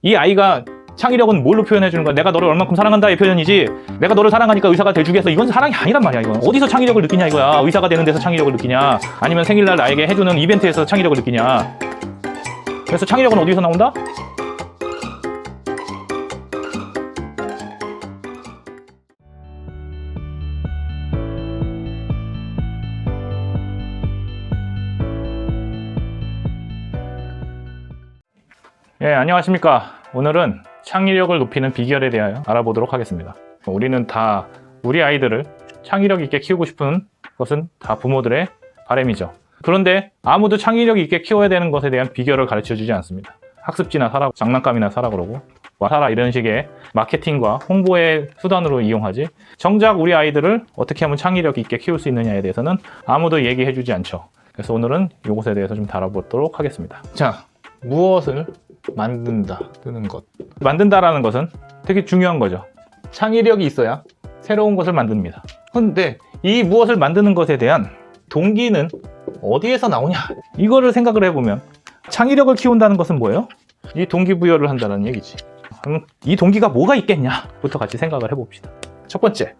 이 아이가 창의력은 뭘로 표현해 주는 거야? 내가 너를 얼만큼 사랑한다의 표현이지, 내가 너를 사랑하니까 의사가 돼주겠어, 이건 사랑이 아니란 말이야. 이건 어디서 창의력을 느끼냐 이거야. 의사가 되는 데서 창의력을 느끼냐, 아니면 생일날 나에게 해주는 이벤트에서 창의력을 느끼냐. 그래서 창의력은 어디서 나온다? 예, 안녕하십니까. 오늘은 창의력을 높이는 비결에 대하여 알아보도록 하겠습니다. 우리는 다 우리 아이들을 창의력 있게 키우고 싶은 것은 다 부모들의 바람이죠. 그런데 아무도 창의력 있게 키워야 되는 것에 대한 비결을 가르쳐 주지 않습니다. 학습지나 사라, 장난감이나 사라 그러고 와 사라 이런 식의 마케팅과 홍보의 수단으로 이용하지, 정작 우리 아이들을 어떻게 하면 창의력 있게 키울 수 있느냐에 대해서는 아무도 얘기해 주지 않죠. 그래서 오늘은 이것에 대해서 좀 다뤄보도록 하겠습니다. 자, 무엇을 만든다, 뜨는 것. 만든다라는 것은 되게 중요한 거죠. 창의력이 있어야 새로운 것을 만듭니다. 근데 이 무엇을 만드는 것에 대한 동기는 어디에서 나오냐? 이거를 생각을 해보면 창의력을 키운다는 것은 뭐예요? 이 동기부여를 한다는 얘기지. 그럼 이 동기가 뭐가 있겠냐? 부터 같이 생각을 해봅시다. 첫 번째,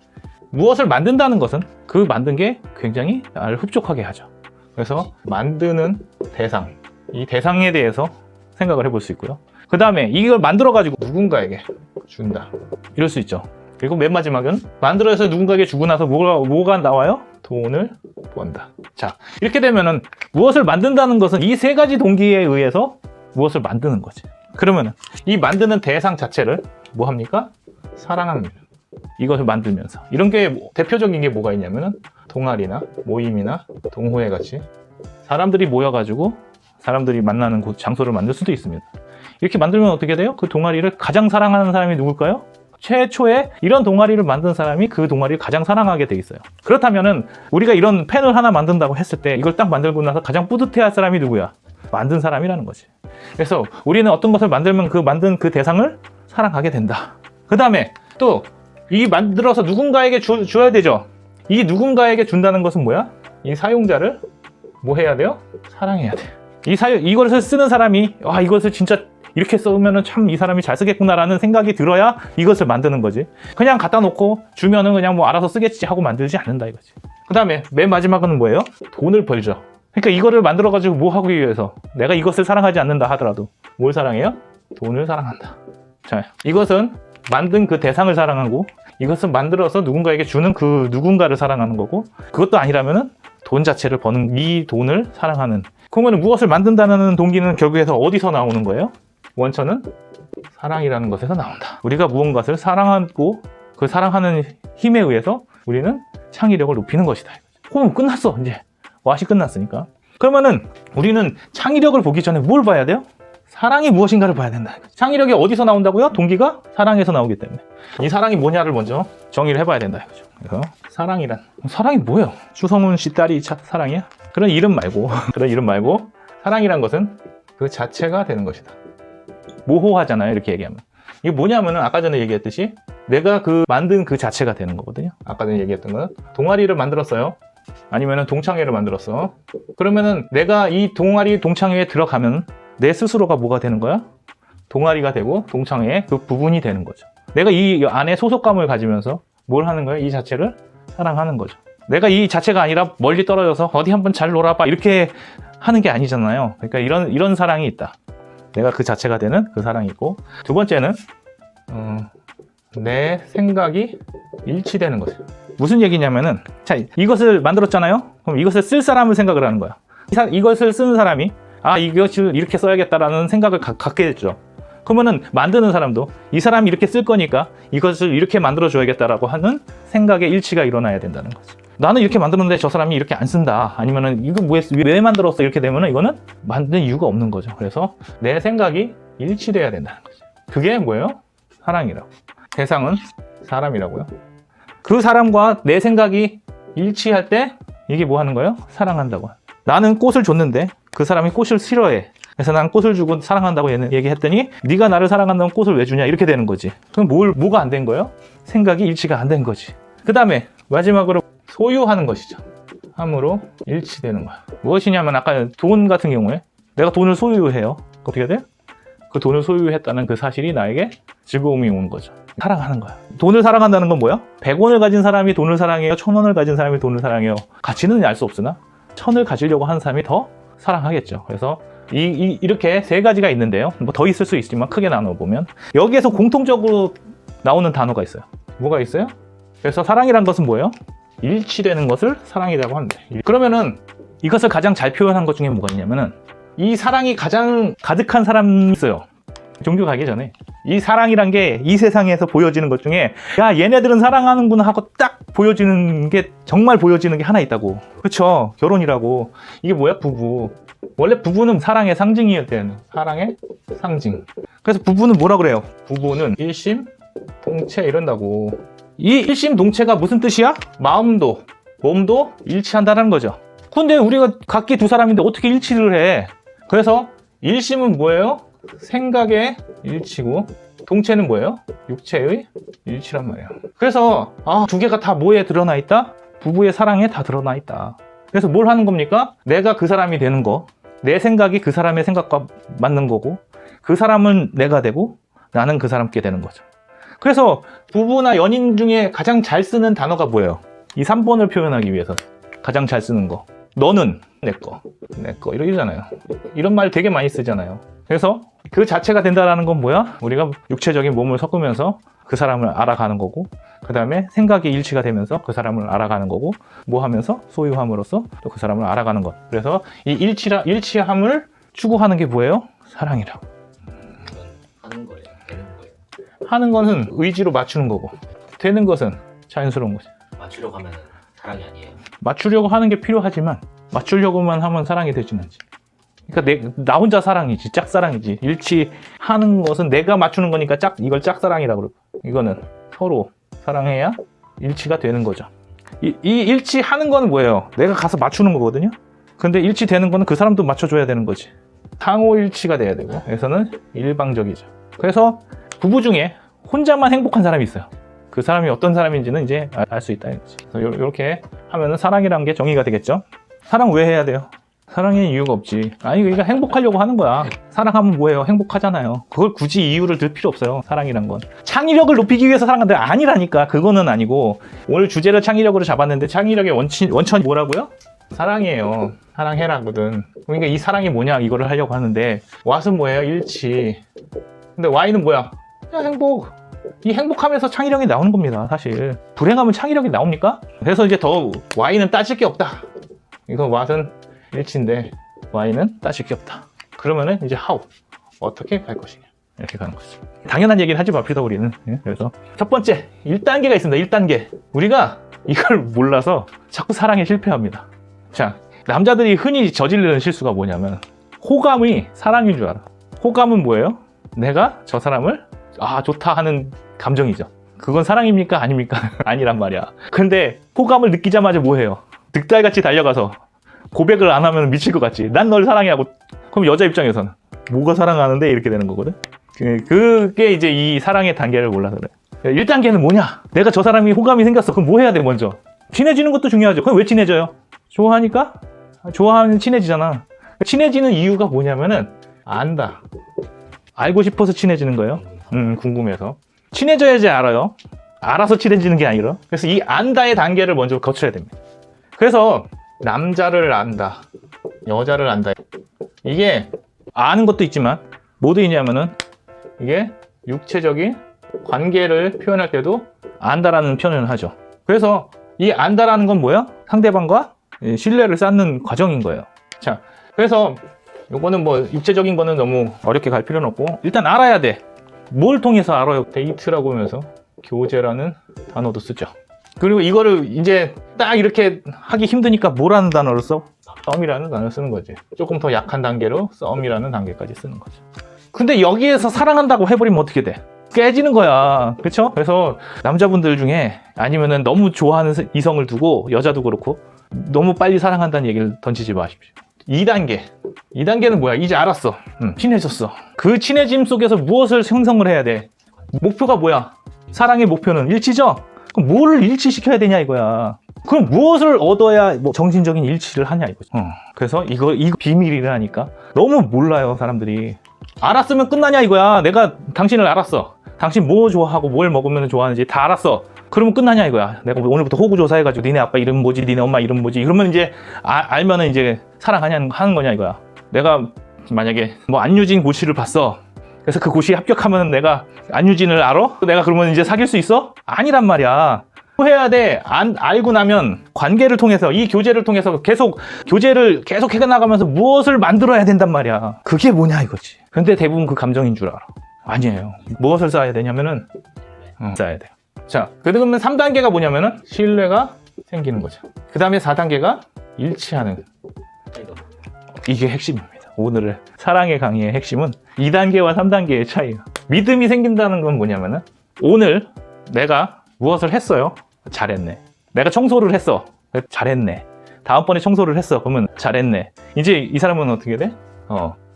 무엇을 만든다는 것은 그 만든 게 굉장히 나를 흡족하게 하죠. 그래서 만드는 대상, 이 대상에 대해서 생각을 해볼 수 있고요. 그 다음에 이걸 만들어가지고 누군가에게 준다, 이럴 수 있죠. 그리고 맨 마지막은 만들어서 누군가에게 주고 나서 뭐가 나와요? 돈을 번다. 자, 이렇게 되면은 무엇을 만든다는 것은 이 세 가지 동기에 의해서 무엇을 만드는 거지. 그러면은 이 만드는 대상 자체를 뭐 합니까? 사랑합니다. 이것을 만들면서 이런 게 대표적인 게 뭐가 있냐면은 동아리나 모임이나 동호회 같이 사람들이 모여가지고 사람들이 만나는 곳, 장소를 만들 수도 있습니다. 이렇게 만들면 어떻게 돼요? 그 동아리를 가장 사랑하는 사람이 누굴까요? 최초에 이런 동아리를 만든 사람이 그 동아리를 가장 사랑하게 돼 있어요. 그렇다면은 우리가 이런 펜을 하나 만든다고 했을 때 이걸 딱 만들고 나서 가장 뿌듯해할 사람이 누구야? 만든 사람이라는 거지. 그래서 우리는 어떤 것을 만들면 그 만든 그 대상을 사랑하게 된다. 그 다음에 또 이 만들어서 누군가에게 줘야 되죠. 이 누군가에게 준다는 것은 뭐야? 이 사용자를 뭐 해야 돼요? 사랑해야 돼. 이것을 쓰는 사람이 이것을 진짜 이렇게 쓰면은 참 이 사람이 잘 쓰겠구나라는 생각이 들어야 이것을 만드는 거지. 그냥 갖다 놓고 주면은 그냥 뭐 알아서 쓰겠지 하고 만들지 않는다 이거지. 그 다음에 맨 마지막은 뭐예요? 돈을 벌죠. 그러니까 이거를 만들어 가지고 뭐 하기 위해서, 내가 이것을 사랑하지 않는다 하더라도 뭘 사랑해요? 돈을 사랑한다. 자, 이것은 만든 그 대상을 사랑하고, 이것을 만들어서 누군가에게 주는 그 누군가를 사랑하는 거고, 그것도 아니라면은 돈 자체를 버는 이 돈을 사랑하는. 그러면 무엇을 만든다는 동기는 결국에서 어디서 나오는 거예요? 원천은 사랑이라는 것에서 나온다. 우리가 무언가를 사랑하고 그 사랑하는 힘에 의해서 우리는 창의력을 높이는 것이다. 그럼 끝났어. 이제 왓이 끝났으니까. 그러면은 우리는 창의력을 보기 전에 뭘 봐야 돼요? 사랑이 무엇인가를 봐야 된다. 창의력이 어디서 나온다고요? 동기가 사랑에서 나오기 때문에 이 사랑이 뭐냐를 먼저 정의를 해봐야 된다 이거죠. 그래서 사랑이 뭐예요? 추성훈 씨 딸이 사랑이야? 그런 이름 말고 사랑이란 것은 그 자체가 되는 것이다. 모호하잖아요, 이렇게 얘기하면. 이게 뭐냐면은 아까 전에 얘기했듯이 내가 그 만든 그 자체가 되는 거거든요. 아까 전에 얘기했던 건 동아리를 만들었어요. 아니면은 동창회를 만들었어. 그러면은 내가 이 동아리 동창회에 들어가면 내 스스로가 뭐가 되는 거야? 동아리가 되고 동창회의 그 부분이 되는 거죠. 내가 이 안에 소속감을 가지면서 뭘 하는 거야? 이 자체를 사랑하는 거죠. 내가 이 자체가 아니라 멀리 떨어져서 어디 한번 잘 놀아봐 이렇게 하는 게 아니잖아요. 그러니까 이런 사랑이 있다. 내가 그 자체가 되는 그 사랑이 있고, 두 번째는 내 생각이 일치되는 거죠. 무슨 얘기냐면은, 자, 이것을 만들었잖아요. 그럼 이것을 쓸 사람을 생각을 하는 거야. 이것을 쓰는 사람이 이것을 이렇게 써야겠다라는 생각을 갖게 됐죠. 그러면은 만드는 사람도 이 사람이 이렇게 쓸 거니까 이것을 이렇게 만들어 줘야겠다라고 하는 생각의 일치가 일어나야 된다는 거죠. 나는 이렇게 만들었는데 저 사람이 이렇게 안 쓴다, 아니면은 이거 왜 만들었어, 이렇게 되면은 이거는 만드는 이유가 없는 거죠. 그래서 내 생각이 일치돼야 된다는 거죠. 그게 뭐예요? 사랑이라고. 대상은 사람이라고요. 그 사람과 내 생각이 일치할 때 이게 뭐 하는 거예요? 사랑한다고. 나는 꽃을 줬는데 그 사람이 꽃을 싫어해. 그래서 난 꽃을 주고 사랑한다고 얘기했더니 네가 나를 사랑한다면 꽃을 왜 주냐, 이렇게 되는 거지. 그럼 뭐가 안 된 거예요? 생각이 일치가 안 된 거지. 그 다음에 마지막으로 소유하는 것이죠. 함으로 일치되는 거야. 무엇이냐면 아까 돈 같은 경우에 내가 돈을 소유해요. 어떻게 돼? 그 돈을 소유했다는 그 사실이 나에게 즐거움이 오는 거죠. 사랑하는 거야. 돈을 사랑한다는 건 뭐야? 100원을 가진 사람이 돈을 사랑해요? 1000원을 가진 사람이 돈을 사랑해요? 가치는 알 수 없으나 1000을 가지려고 하는 사람이 더 사랑하겠죠. 그래서 이렇게 세 가지가 있는데요. 뭐 더 있을 수 있지만 크게 나눠보면 여기에서 공통적으로 나오는 단어가 있어요. 뭐가 있어요? 그래서 사랑이란 것은 뭐예요? 일치되는 것을 사랑이라고 하는데, 그러면은 이것을 가장 잘 표현한 것 중에 뭐가 있냐면은 이 사랑이 가장 가득한 사람이 있어요. 종교 가기 전에 이 사랑이란 게 이 세상에서 보여지는 것 중에 야 얘네들은 사랑하는구나 하고 딱 보여지는 게, 정말 보여지는 게 하나 있다고. 그렇죠. 결혼이라고. 이게 뭐야? 부부. 원래 부부는 사랑의 상징이어야 되는, 사랑의 상징. 그래서 부부는 뭐라 그래요? 부부는 일심동체 이런다고. 이 일심동체가 무슨 뜻이야? 마음도 몸도 일치한다는 거죠. 근데 우리가 각기 두 사람인데 어떻게 일치를 해? 그래서 일심은 뭐예요? 생각의 일치고, 동체는 뭐예요? 육체의 일치란 말이에요. 그래서 두 개가 다 뭐에 드러나 있다? 부부의 사랑에 다 드러나 있다. 그래서 뭘 하는 겁니까? 내가 그 사람이 되는 거, 내 생각이 그 사람의 생각과 맞는 거고, 그 사람은 내가 되고 나는 그 사람께 되는 거죠. 그래서 부부나 연인 중에 가장 잘 쓰는 단어가 뭐예요? 이 3번을 표현하기 위해서 가장 잘 쓰는 거, 너는 내 거, 내 거 이러잖아요. 이런 말 되게 많이 쓰잖아요. 그래서 그 자체가 된다는 건 뭐야? 우리가 육체적인 몸을 섞으면서 그 사람을 알아가는 거고, 그 다음에 생각이 일치가 되면서 그 사람을 알아가는 거고, 뭐 하면서 소유함으로써 또 그 사람을 알아가는 것. 그래서 이 일치함을 추구하는 게 뭐예요? 사랑이라고. 하는 거예요? 되는 거예요? 하는 거는 의지로 맞추는 거고, 되는 것은 자연스러운 거지. 맞추려고 하면 사랑이 아니에요. 맞추려고 하는 게 필요하지만 맞추려고만 하면 사랑이 되진 않지. 그러니까 나 혼자 사랑이지, 짝사랑이지. 일치하는 것은 내가 맞추는 거니까 이걸 짝사랑이라고 그러고, 이거는 서로 사랑해야 일치가 되는 거죠. 이 일치하는 거는 뭐예요? 내가 가서 맞추는 거거든요. 근데 일치되는 거는 그 사람도 맞춰줘야 되는 거지. 상호 일치가 돼야 되고, 그래서는 일방적이죠. 그래서 부부 중에 혼자만 행복한 사람이 있어요. 그 사람이 어떤 사람인지는 이제 알 수 있다. 이렇게 하면은 사랑이라는 게 정의가 되겠죠. 사랑 왜 해야 돼요? 사랑의 이유가 없지. 아니, 그러니까 행복하려고 하는 거야. 사랑하면 뭐예요? 행복하잖아요. 그걸 굳이 이유를 들 필요 없어요. 사랑이란 건. 창의력을 높이기 위해서 사랑한다. 아니라니까. 그거는 아니고. 오늘 주제를 창의력으로 잡았는데 창의력의 원천이 뭐라고요? 사랑이에요. 사랑해라거든. 그러니까 이 사랑이 뭐냐 이거를 하려고 하는데, 왓은 뭐예요? 일치. 근데 Y는 뭐야? 그냥 행복. 이 행복하면서 창의력이 나오는 겁니다. 사실 불행하면 창의력이 나옵니까? 그래서 이제 더 Y는 따질 게 없다. 이거 왓은 일치인데 Y는 따질 게 없다. 그러면은 이제 how, 어떻게 갈 것이냐, 이렇게 가는 거죠. 당연한 얘기는 하지 맙시다 우리는. 그래서 첫 번째 1단계가 있습니다. 1단계. 우리가 이걸 몰라서 자꾸 사랑에 실패합니다. 자, 남자들이 흔히 저지르는 실수가 뭐냐면 호감이 사랑인 줄 알아. 호감은 뭐예요? 내가 저 사람을 좋다 하는 감정이죠. 그건 사랑입니까? 아닙니까? 아니란 말이야. 근데 호감을 느끼자마자 뭐해요? 득달같이 달려가서 고백을 안 하면 미칠 것 같지. 난 널 사랑해 하고, 그럼 여자 입장에서는 뭐가 사랑하는데? 이렇게 되는 거거든. 그게 이제 이 사랑의 단계를 몰라서 그래. 1단계는 뭐냐? 내가 저 사람이 호감이 생겼어. 그럼 뭐 해야 돼? 먼저 친해지는 것도 중요하죠. 그럼 왜 친해져요? 좋아하니까? 좋아하면 친해지잖아. 친해지는 이유가 뭐냐면은 안다. 알고 싶어서 친해지는 거예요. 궁금해서. 친해져야지 알아요. 알아서 친해지는 게 아니라. 그래서 이 안다의 단계를 먼저 거쳐야 됩니다. 그래서 남자를 안다, 여자를 안다. 이게 아는 것도 있지만 뭐 되냐면은 이게 육체적인 관계를 표현할 때도 안다라는 표현을 하죠. 그래서 이 안다라는 건 뭐야? 상대방과 신뢰를 쌓는 과정인 거예요. 자, 그래서 요거는 뭐 육체적인 거는 너무 어렵게 갈 필요는 없고, 일단 알아야 돼. 뭘 통해서 알아요? 데이트라고 하면서 교제라는 단어도 쓰죠. 그리고 이거를 이제 딱 이렇게 하기 힘드니까 뭐라는 단어를 써? 썸이라는 단어를 쓰는 거지. 조금 더 약한 단계로 썸이라는 단계까지 쓰는 거죠. 근데 여기에서 사랑한다고 해버리면 어떻게 돼? 깨지는 거야. 그렇죠? 그래서 남자분들 중에 아니면은 너무 좋아하는 이성을 두고, 여자도 그렇고 너무 빨리 사랑한다는 얘기를 던지지 마십시오. 2단계는 뭐야? 이제 알았어. 친해졌어. 그 친해짐 속에서 무엇을 형성을 해야 돼? 목표가 뭐야? 사랑의 목표는 일치죠? 그럼 뭐를 일치시켜야 되냐 이거야. 그럼 무엇을 얻어야 정신적인 일치를 하냐 이거죠. 그래서 이거 비밀이라니까. 너무 몰라요 사람들이. 알았으면 끝나냐 이거야. 내가 당신을 알았어. 당신 뭐 좋아하고 뭘 먹으면 좋아하는지 다 알았어. 그러면 끝나냐 이거야. 내가 오늘부터 호구 조사해가지고 니네 아빠 이름 뭐지, 니네 엄마 이름 뭐지, 그러면 이제 알면은 이제 사랑하냐 하는 거냐 이거야. 내가 만약에 뭐 안유진 고시를 봤어. 그래서 그 고시에 합격하면 내가 안유진을 알아? 내가 그러면 이제 사귈 수 있어? 아니란 말이야. 해야 돼. 알고 나면 관계를 통해서, 이 교제를 통해서 계속 교제를 계속 해나가면서 무엇을 만들어야 된단 말이야. 그게 뭐냐 이거지. 근데 대부분 그 감정인 줄 알아. 아니에요. 무엇을 쌓아야 되냐면은 쌓아야 돼요. 자, 그러면 3단계가 뭐냐면은 신뢰가 생기는 거죠. 그 다음에 4단계가 일치하는. 이게 핵심입니다. 오늘의 사랑의 강의의 핵심은 2단계와 3단계의 차이야. 믿음이 생긴다는 건 뭐냐면은 오늘 내가 무엇을 했어요. 잘했네. 내가 청소를 했어. 잘했네. 다음번에 청소를 했어. 그러면 잘했네. 이제 이 사람은 어떻게 돼?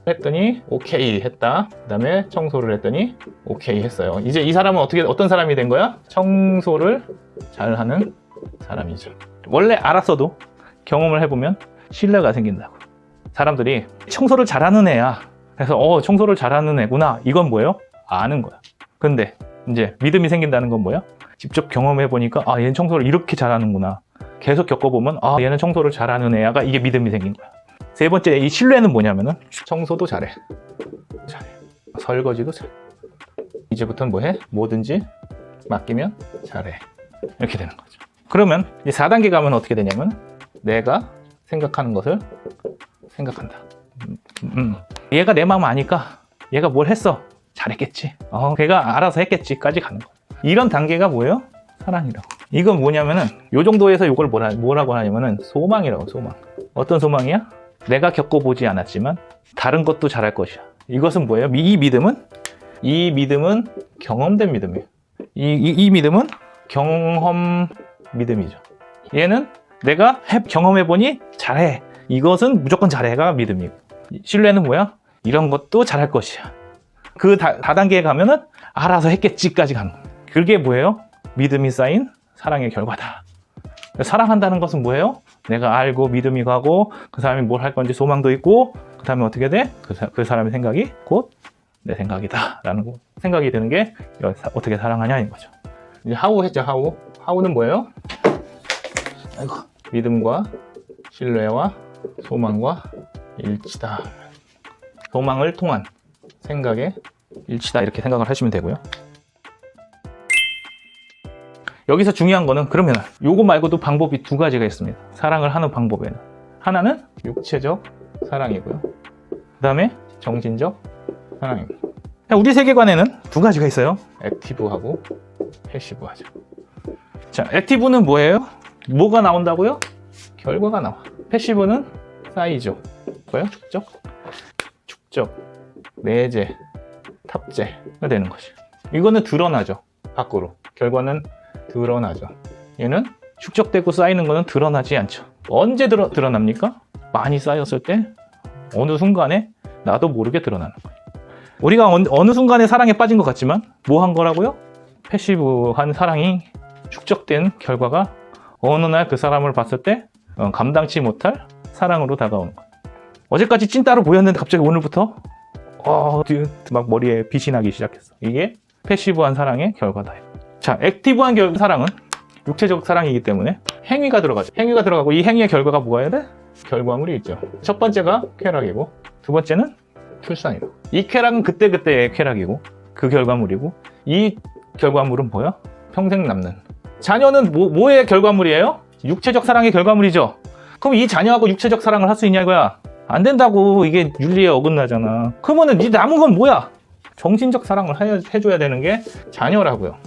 했더니 오케이 했다. 그 다음에 청소를 했더니 오케이 했어요. 이제 이 사람은 어떤 사람이 된 거야? 청소를 잘하는 사람이죠. 원래 알았어도 경험을 해보면 신뢰가 생긴다고. 사람들이 청소를 잘하는 애야. 그래서 청소를 잘하는 애구나. 이건 뭐예요? 아는 거야. 근데 이제 믿음이 생긴다는 건 뭐야? 직접 경험해 보니까 얘는 청소를 이렇게 잘하는구나. 계속 겪어보면 얘는 청소를 잘하는 애야가 이게 믿음이 생긴 거야. 세 번째 이 신뢰는 뭐냐면은 청소도 잘해. 설거지도 잘해. 이제부터는 뭐해? 뭐든지 맡기면 잘해. 이렇게 되는 거죠. 그러면 이 4단계 가면 어떻게 되냐면 내가 생각하는 것을 생각한다. 얘가 내 마음 아니까 얘가 뭘 했어. 잘했겠지. 걔가 알아서 했겠지까지 가는 거야. 이런 단계가 뭐예요? 사랑이라고. 이건 뭐냐면은 요 정도에서 이걸 뭐라고 하냐면은 소망이라고. 소망. 어떤 소망이야? 내가 겪어보지 않았지만 다른 것도 잘할 것이야. 이것은 뭐예요? 이 믿음은 경험된 믿음이에요. 이 믿음은 경험 믿음이죠. 얘는 내가 경험해보니 잘해. 이것은 무조건 잘해가 믿음이고. 신뢰는 뭐야? 이런 것도 잘할 것이야. 그 다단계에 가면은 알아서 했겠지까지 가는 거예요. 그게 뭐예요? 믿음이 쌓인 사랑의 결과다. 사랑한다는 것은 뭐예요? 내가 알고 믿음이 가고 그 사람이 뭘 할 건지 소망도 있고 그 다음에 어떻게 돼? 그 사람의 생각이 곧 내 생각이다 라는 생각이 드는 게 어떻게 사랑하냐인 거죠. 이제 하우 했죠. 하우는 뭐예요? 믿음과 신뢰와 소망과 일치다. 소망을 통한 생각의 일치다. 이렇게 생각을 하시면 되고요. 여기서 중요한 거는 그러면 요거 말고도 방법이 두 가지가 있습니다. 사랑을 하는 방법에는. 하나는 육체적 사랑이고요. 그 다음에 정신적 사랑입니다. 우리 세계관에는 두 가지가 있어요. 액티브하고 패시브하죠. 자, 액티브는 뭐예요? 뭐가 나온다고요? 결과가 나와. 패시브는 쌓이죠. 뭐예요? 축적, 내재, 탑재가 되는 거죠. 이거는 드러나죠. 밖으로. 결과는 드러나죠. 얘는 축적되고 쌓이는 거는 드러나지 않죠. 언제 드러납니까? 많이 쌓였을 때 어느 순간에 나도 모르게 드러나는 거예요. 우리가 어느 순간에 사랑에 빠진 것 같지만 뭐 한 거라고요? 패시브한 사랑이 축적된 결과가 어느 날 그 사람을 봤을 때 감당치 못할 사랑으로 다가오는 거예요. 어제까지 찐따로 보였는데 갑자기 오늘부터 막 머리에 빛이 나기 시작했어. 이게 패시브한 사랑의 결과다. 자, 액티브한 사랑은 육체적 사랑이기 때문에 행위가 들어가죠. 행위가 들어가고 이 행위의 결과가 뭐가 돼? 결과물이 있죠. 첫 번째가 쾌락이고 두 번째는 출산이고. 이 쾌락은 그때그때의 쾌락이고 그 결과물이고 이 결과물은 뭐야? 평생 남는. 자녀는 뭐의 결과물이에요? 육체적 사랑의 결과물이죠. 그럼 이 자녀하고 육체적 사랑을 할 수 있냐 이거야? 안 된다고. 이게 윤리에 어긋나잖아. 그러면은 이 남은 건 뭐야? 정신적 사랑을 해줘야 되는 게 자녀라고요.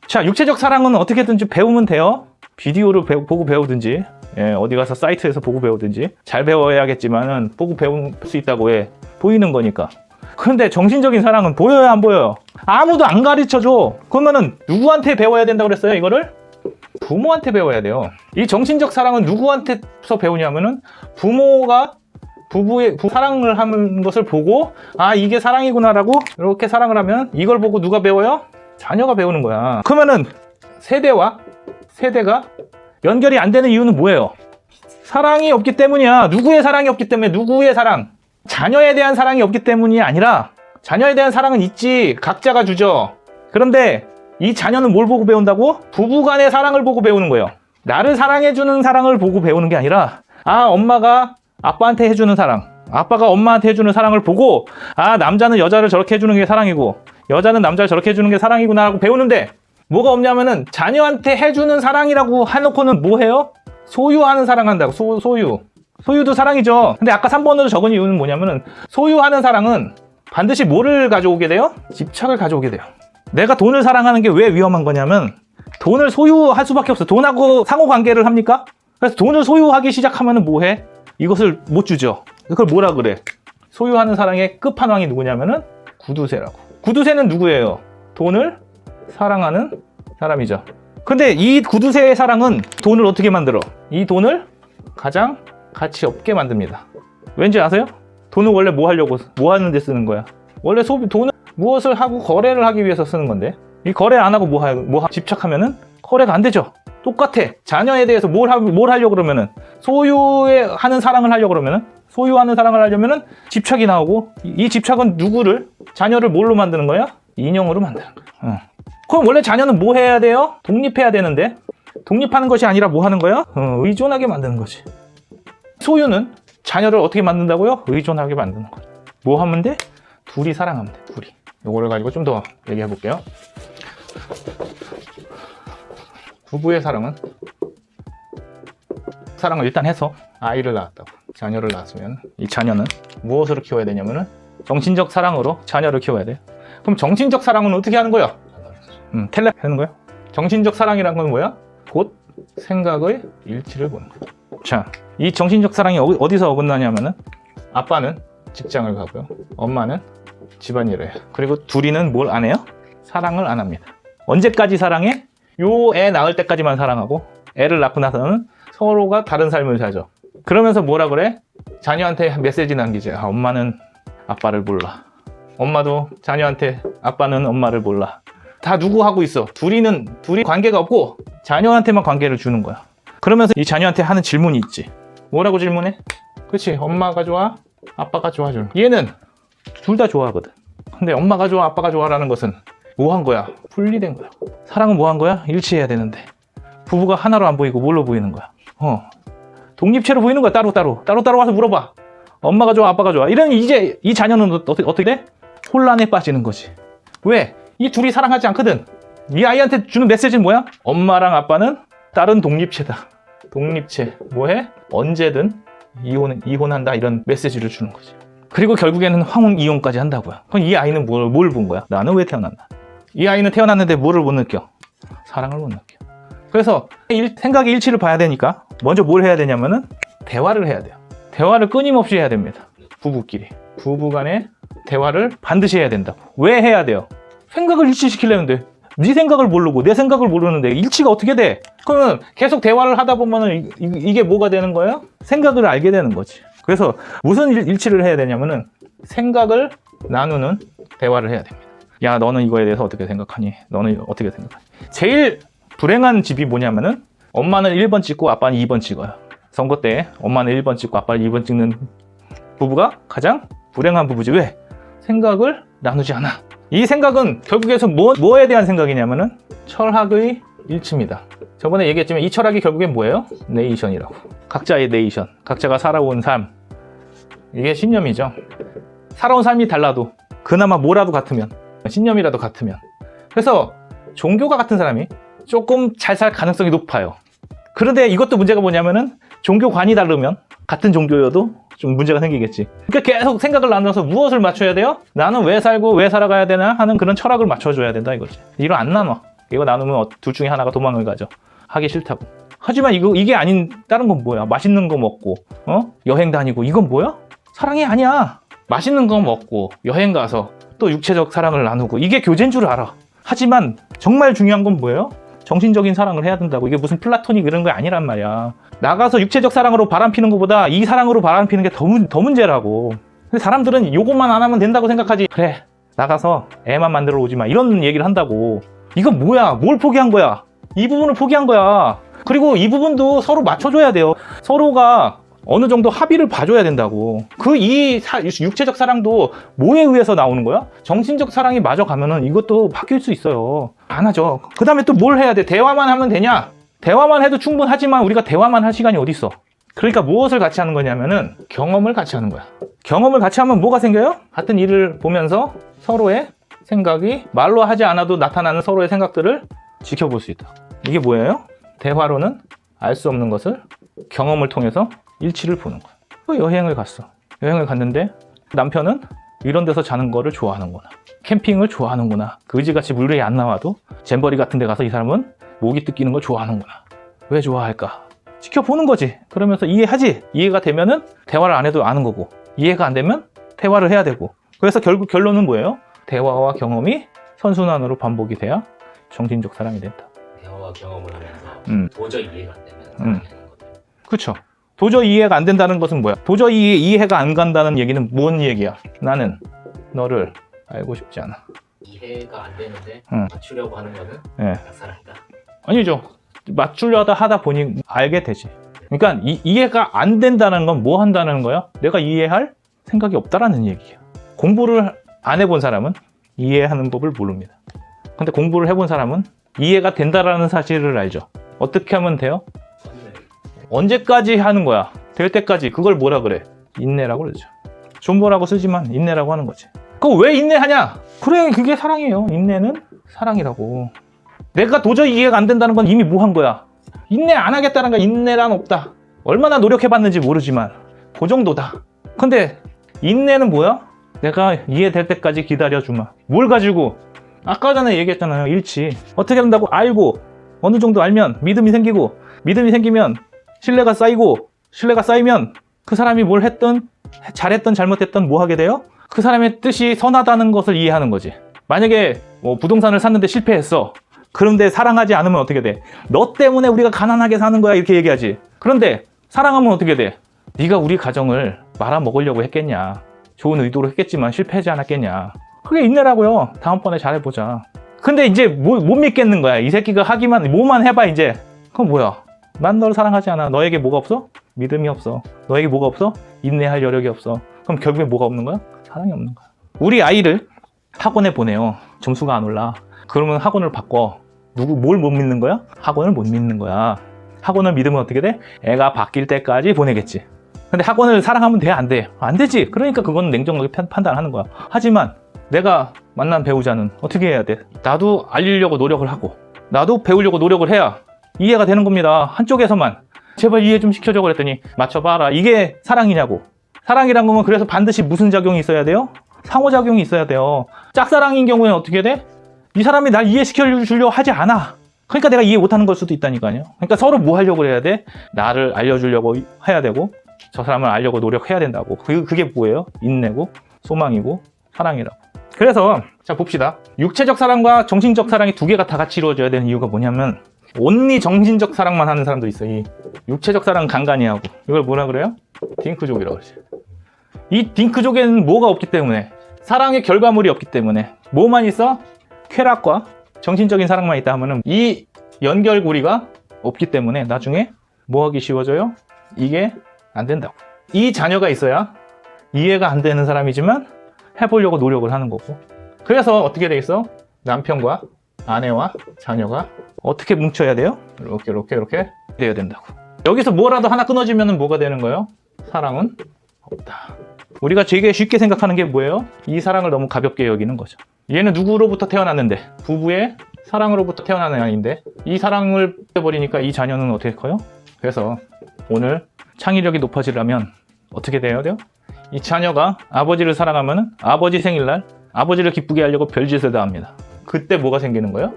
자, 육체적 사랑은 어떻게든지 배우면 돼요. 비디오를 보고 배우든지 어디 가서 사이트에서 보고 배우든지 잘 배워야겠지만은 보고 배울 수 있다고 해. 보이는 거니까. 그런데 정신적인 사랑은 보여요, 안 보여요? 아무도 안 가르쳐줘. 그러면은 누구한테 배워야 된다고 그랬어요, 이거를? 부모한테 배워야 돼요. 이 정신적 사랑은 누구한테서 배우냐면은 부모가 부부의 사랑을 하는 것을 보고 이게 사랑이구나라고 이렇게 사랑을 하면 이걸 보고 누가 배워요? 자녀가 배우는 거야. 그러면은 세대가 연결이 안 되는 이유는 뭐예요? 사랑이 없기 때문이야. 누구의 사랑이 없기 때문에. 누구의 사랑? 자녀에 대한 사랑이 없기 때문이 아니라 자녀에 대한 사랑은 있지. 각자가 주죠. 그런데 이 자녀는 뭘 보고 배운다고? 부부간의 사랑을 보고 배우는 거예요. 나를 사랑해주는 사랑을 보고 배우는 게 아니라 엄마가 아빠한테 해주는 사랑, 아빠가 엄마한테 해주는 사랑을 보고 남자는 여자를 저렇게 해주는 게 사랑이고 여자는 남자를 저렇게 해주는 게 사랑이구나 하고 배우는데 뭐가 없냐면은 자녀한테 해주는 사랑이라고 해놓고는 뭐 해요? 소유하는 사랑 한다고. 소유도 사랑이죠. 근데 아까 3번으로 적은 이유는 뭐냐면은 소유하는 사랑은 반드시 뭐를 가져오게 돼요? 집착을 가져오게 돼요. 내가 돈을 사랑하는 게 왜 위험한 거냐면 돈을 소유할 수밖에 없어. 돈하고 상호관계를 합니까? 그래서 돈을 소유하기 시작하면은 뭐해? 이것을 못 주죠. 그걸 뭐라 그래? 소유하는 사랑의 끝판왕이 누구냐면은 구두쇠라고. 구두쇠는 누구예요? 돈을 사랑하는 사람이죠. 근데 이 구두쇠의 사랑은 돈을 어떻게 만들어? 이 돈을 가장 가치 없게 만듭니다. 왠지 아세요? 돈은 원래 뭐 하는 데 쓰는 거야? 원래 돈은 무엇을 하고 거래를 하기 위해서 쓰는 건데 이 거래 안 하고 집착하면은 거래가 안 되죠. 똑같아. 자녀에 대해서 뭘 하려고 그러면은 소유하는 사랑을 하려고 그러면은 소유하는 사랑을 하려면은 집착이 나오고 이 집착은 누구를? 자녀를 뭘로 만드는 거야? 인형으로 만드는 거야. 그럼 원래 자녀는 뭐 해야 돼요? 독립해야 되는데 독립하는 것이 아니라 뭐 하는 거야? 의존하게 만드는 거지. 소유는 자녀를 어떻게 만든다고요? 의존하게 만드는 거죠. 뭐 하면 돼? 둘이 사랑하면 돼. 둘이. 요거를 가지고 좀 더 얘기해 볼게요. 부부의 사랑은 사랑을 일단 해서 아이를 낳았다고. 자녀를 낳았으면 이 자녀는 무엇으로 키워야 되냐면은 정신적 사랑으로 자녀를 키워야 돼요. 그럼 정신적 사랑은 어떻게 하는 거야? 텔레 하는 거야? 정신적 사랑이란 건 뭐야? 곧 생각의 일치를 보는 거야. 자, 이 정신적 사랑이 어디서 어긋나냐면은 아빠는 직장을 가고요. 엄마는 집안일을 해요. 그리고 둘이는 뭘 안 해요? 사랑을 안 합니다. 언제까지 사랑해? 요 애 낳을 때까지만 사랑하고 애를 낳고 나서는 서로가 다른 삶을 살죠. 그러면서 뭐라 그래? 자녀한테 메시지 남기지. 엄마는 아빠를 몰라. 엄마도 자녀한테 아빠는 엄마를 몰라. 다 누구 하고 있어. 둘이 관계가 없고 자녀한테만 관계를 주는 거야. 그러면서 이 자녀한테 하는 질문이 있지. 뭐라고 질문해? 그렇지. 엄마가 좋아? 아빠가 좋아? 얘는 둘 다 좋아하거든. 근데 엄마가 좋아? 아빠가 좋아라는 것은 뭐 한 거야? 분리된 거야. 사랑은 뭐 한 거야? 일치해야 되는데 부부가 하나로 안 보이고 뭘로 보이는 거야? 독립체로 보이는 거야. 따로따로 와서 물어봐. 엄마가 좋아? 아빠가 좋아? 이러면 이제 이 자녀는 어떻게 돼? 혼란에 빠지는 거지. 왜? 이 둘이 사랑하지 않거든. 이 아이한테 주는 메시지는 뭐야? 엄마랑 아빠는 다른 독립체다. 독립체. 뭐해? 언제든 이혼한다. 이런 메시지를 주는 거지. 그리고 결국에는 황혼 이혼까지 한다고요. 그럼 이 아이는 뭘 본 거야? 나는 왜 태어났나? 이 아이는 태어났는데 뭐를 못 느껴? 사랑을 못 느껴. 그래서 생각의 일치를 봐야 되니까 먼저 뭘 해야 되냐면은 대화를 해야 돼요. 대화를 끊임없이 해야 됩니다. 부부끼리. 부부간의 대화를 반드시 해야 된다고. 왜 해야 돼요? 생각을 일치시키려는데 네 생각을 모르고 내 생각을 모르는데 일치가 어떻게 돼? 그러면 계속 대화를 하다 보면은 이게 뭐가 되는 거예요? 생각을 알게 되는 거지. 그래서 무슨 일치를 해야 되냐면은 생각을 나누는 대화를 해야 됩니다. 야, 너는 이거에 대해서 어떻게 생각하니? 너는 어떻게 생각하니? 제일 불행한 집이 뭐냐면은 엄마는 1번 찍고 아빠는 2번 찍어요. 선거 때 엄마는 1번 찍고 아빠는 2번 찍는 부부가 가장 불행한 부부지. 왜? 생각을 나누지 않아. 이 생각은 결국에서 뭐에 대한 생각이냐면은 철학의 일치입니다. 저번에 얘기했지만 이 철학이 결국엔 뭐예요? 네이션이라고. 각자의 네이션, 각자가 살아온 삶. 이게 신념이죠. 살아온 삶이 달라도 그나마 뭐라도 같으면, 신념이라도 같으면. 그래서 종교가 같은 사람이 조금 잘 살 가능성이 높아요. 그런데 이것도 문제가 뭐냐면은 종교관이 다르면 같은 종교여도 좀 문제가 생기겠지. 그러니까 계속 생각을 나눠서 무엇을 맞춰야 돼요? 나는 왜 살고 왜 살아가야 되나 하는 그런 철학을 맞춰줘야 된다 이거지. 이거 안 나눠. 이거 나누면 둘 중에 하나가 도망을 가죠. 하기 싫다고. 하지만 이게 아닌 다른 건 뭐야? 맛있는 거 먹고 여행 다니고 이건 뭐야? 사랑이 아니야. 맛있는 거 먹고 여행 가서 또 육체적 사랑을 나누고 이게 교제인 줄 알아. 하지만 정말 중요한 건 뭐예요? 정신적인 사랑을 해야 된다고. 이게 무슨 플라토닉 이런 거 아니란 말이야. 나가서 육체적 사랑으로 바람피는 것보다 이 사랑으로 바람피는 게 더 문제라고. 근데 사람들은 요것만 안 하면 된다고 생각하지. 그래, 나가서 애만 만들어 오지 마 이런 얘기를 한다고. 이건 뭐야? 뭘 포기한 거야? 이 부분을 포기한 거야. 그리고 이 부분도 서로 맞춰줘야 돼요. 서로가 어느 정도 합의를 봐줘야 된다고. 육체적 사랑도 뭐에 의해서 나오는 거야? 정신적 사랑이 마저 가면은 이것도 바뀔 수 있어요. 안 하죠. 그 다음에 또 뭘 해야 돼? 대화만 하면 되냐? 대화만 해도 충분하지만 우리가 대화만 할 시간이 어디 있어? 그러니까 무엇을 같이 하는 거냐면은 경험을 같이 하는 거야. 경험을 같이 하면 뭐가 생겨요? 같은 일을 보면서 서로의 생각이 말로 하지 않아도 나타나는 서로의 생각들을 지켜볼 수 있다. 이게 뭐예요? 대화로는 알 수 없는 것을 경험을 통해서 일치를 보는 거야. 여행을 갔어. 여행을 갔는데 남편은 이런 데서 자는 거를 좋아하는구나. 캠핑을 좋아하는구나. 그지같이 물이 안 나와도 잼버리 같은 데 가서 이 사람은 모기 뜯기는 걸 좋아하는구나. 왜 좋아할까? 지켜보는 거지. 그러면서 이해하지. 이해가 되면은 대화를 안 해도 아는 거고, 이해가 안 되면 대화를 해야 되고. 그래서 결국 결론은 뭐예요? 대화와 경험이 선순환으로 반복이 돼야 정신적 사랑이 된다. 대화와 경험을 하면서 도저히 이해가 안 되면 사랑이 되는 거죠. 그쵸. 도저히 이해가 안 된다는 것은 뭐야? 도저히 이해가 안 간다는 얘기는 뭔 얘기야? 나는 너를 알고 싶지 않아. 이해가 안 되는데 맞추려고 하는 거는 네. 사랑이다. 아니죠. 맞추려다 하다 보니 알게 되지. 그러니까 이해가 안 된다는 건 뭐 한다는 거야? 내가 이해할 생각이 없다라는 얘기야. 공부를 안 해본 사람은 이해하는 법을 모릅니다. 근데 공부를 해본 사람은 이해가 된다라는 사실을 알죠. 어떻게 하면 돼요? 언제까지 하는 거야? 될 때까지. 그걸 뭐라 그래? 인내라고 그러죠. 존버라고 쓰지만 인내라고 하는 거지. 그거 왜 인내하냐? 그래, 그게 사랑이에요. 인내는 사랑이라고. 내가 도저히 이해가 안 된다는 건 이미 뭐 한 거야? 인내 안 하겠다는 거. 인내란 없다. 얼마나 노력해봤는지 모르지만 그 정도다. 근데 인내는 뭐야? 내가 이해될 때까지 기다려주마. 뭘 가지고? 아까 전에 얘기했잖아요. 일치. 어떻게 된다고 알고, 어느 정도 알면 믿음이 생기고, 믿음이 생기면 신뢰가 쌓이고, 신뢰가 쌓이면 그 사람이 뭘 했든 잘했든 잘못했든 뭐 하게 돼요? 그 사람의 뜻이 선하다는 것을 이해하는 거지. 만약에 뭐 부동산을 샀는데 실패했어. 그런데 사랑하지 않으면 어떻게 돼? 너 때문에 우리가 가난하게 사는 거야, 이렇게 얘기하지. 그런데 사랑하면 어떻게 돼? 네가 우리 가정을 말아먹으려고 했겠냐. 좋은 의도로 했겠지만 실패하지 않았겠냐. 그게 인내라고요. 다음번에 잘해보자. 근데 이제 못 믿겠는 거야. 이 새끼가 하기만, 뭐만 해봐 이제. 그럼 뭐야? 난 널 사랑하지 않아. 너에게 뭐가 없어? 믿음이 없어. 너에게 뭐가 없어? 인내할 여력이 없어. 그럼 결국에 뭐가 없는 거야? 사랑이 없는 거야. 우리 아이를 학원에 보내요. 점수가 안 올라. 그러면 학원을 바꿔. 뭘 못 믿는 거야? 학원을 못 믿는 거야. 학원을 믿으면 어떻게 돼? 애가 바뀔 때까지 보내겠지. 근데 학원을 사랑하면 돼? 안 돼? 안 되지. 그러니까 그건 냉정하게 판단하는 거야. 하지만 내가 만난 배우자는 어떻게 해야 돼? 나도 알리려고 노력을 하고, 나도 배우려고 노력을 해야 이해가 되는 겁니다. 한쪽에서만. 제발 이해 좀 시켜줘 그랬더니 맞춰봐라. 이게 사랑이냐고. 사랑이란 거면 그래서 반드시 무슨 작용이 있어야 돼요? 상호작용이 있어야 돼요. 짝사랑인 경우에는 어떻게 돼? 이 사람이 날 이해시켜주려고 하지 않아. 그러니까 내가 이해 못하는 걸 수도 있다니까요. 그러니까 서로 뭐 하려고 해야 돼? 나를 알려주려고 해야 되고, 저 사람을 알려고 노력해야 된다고. 그게 뭐예요? 인내고 소망이고 사랑이라고. 그래서 자 봅시다. 육체적 사랑과 정신적 사랑이 두 개가 다 같이 이루어져야 되는 이유가 뭐냐면, 온리 정신적 사랑만 하는 사람도 있어. 이 육체적 사랑은 간간히 하고, 이걸 뭐라 그래요? 딩크족이라고 그러지. 이 딩크족에는 뭐가 없기 때문에, 사랑의 결과물이 없기 때문에, 뭐만 있어? 쾌락과 정신적인 사랑만 있다 하면은 이 연결고리가 없기 때문에 나중에 뭐 하기 쉬워져요? 이게 안 된다고. 이 자녀가 있어야 이해가 안 되는 사람이지만 해보려고 노력을 하는 거고. 그래서 어떻게 돼 있어? 남편과 아내와 자녀가 어떻게 뭉쳐야 돼요? 이렇게 돼야 된다고. 여기서 뭐라도 하나 끊어지면 뭐가 되는 거예요? 사랑은 없다. 우리가 되게 쉽게 생각하는 게 뭐예요? 이 사랑을 너무 가볍게 여기는 거죠. 얘는 누구로부터 태어났는데? 부부의 사랑으로부터 태어나는 아이인데 이 사랑을 빼버리니까 이 자녀는 어떻게 커요? 그래서 오늘 창의력이 높아지려면 어떻게 돼야 돼요? 이 자녀가 아버지를 사랑하면 아버지 생일날 아버지를 기쁘게 하려고 별짓을 다 합니다. 그때 뭐가 생기는 거예요?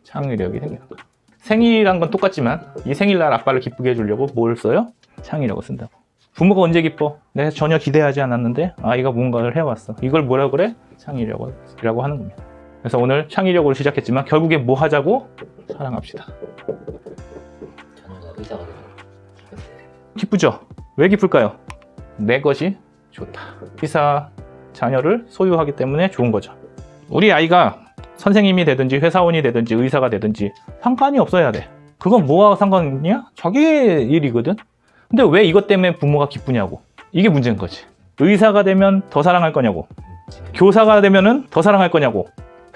창의력이 생기는 거예요. 생일이란 건 똑같지만 이 생일날 아빠를 기쁘게 해주려고 뭘 써요? 창의력을 쓴다고. 부모가 언제 기뻐? 내가 전혀 기대하지 않았는데 아이가 뭔가를 해왔어. 이걸 뭐라 그래? 창의력이라고 하는 겁니다. 그래서 오늘 창의력으로 시작했지만 결국에 뭐 하자고? 사랑합시다. 자녀가 의사가 되면 기쁘죠? 왜 기쁠까요? 내 것이 좋다. 의사 자녀를 소유하기 때문에 좋은 거죠. 우리 아이가 선생님이 되든지 회사원이 되든지 의사가 되든지 상관이 없어야 돼. 그건 뭐와 상관이냐? 자기 일이거든. 근데 왜 이것 때문에 부모가 기쁘냐고. 이게 문제인 거지. 의사가 되면 더 사랑할 거냐고. 교사가 되면은 더 사랑할 거냐고.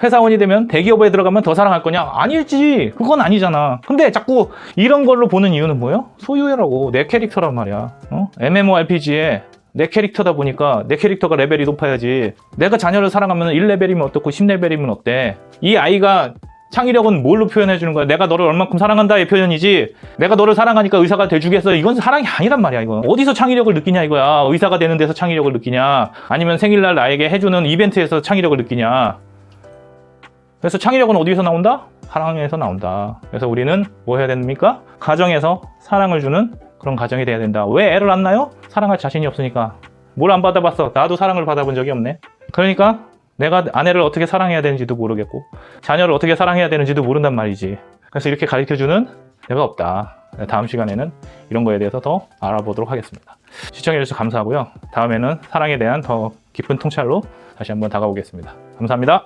회사원이 되면 대기업에 들어가면 더 사랑할 거냐? 아니지. 그건 아니잖아. 근데 자꾸 이런 걸로 보는 이유는 뭐예요? 소유라고. 내 캐릭터란 말이야. MMORPG에 내 캐릭터다 보니까 내 캐릭터가 레벨이 높아야지. 내가 자녀를 사랑하면 1레벨이면 어떻고 10레벨이면 어때? 이 아이가 창의력은 뭘로 표현해 주는 거야? 내가 너를 얼만큼 사랑한다의 표현이지. 내가 너를 사랑하니까 의사가 돼주겠어. 이건 사랑이 아니란 말이야. 이거 어디서 창의력을 느끼냐 이거야. 의사가 되는 데서 창의력을 느끼냐, 아니면 생일날 나에게 해주는 이벤트에서 창의력을 느끼냐. 그래서 창의력은 어디서 나온다? 사랑에서 나온다. 그래서 우리는 뭐 해야 됩니까? 가정에서 사랑을 주는 그런 가정이 돼야 된다. 왜 애를 안 낳아요? 사랑할 자신이 없으니까. 뭘 안 받아봤어? 나도 사랑을 받아본 적이 없네. 그러니까 내가 아내를 어떻게 사랑해야 되는지도 모르겠고 자녀를 어떻게 사랑해야 되는지도 모른단 말이지. 그래서 이렇게 가르쳐주는 내가 없다. 다음 시간에는 이런 거에 대해서 더 알아보도록 하겠습니다. 시청해주셔서 감사하고요. 다음에는 사랑에 대한 더 깊은 통찰로 다시 한번 다가오겠습니다. 감사합니다.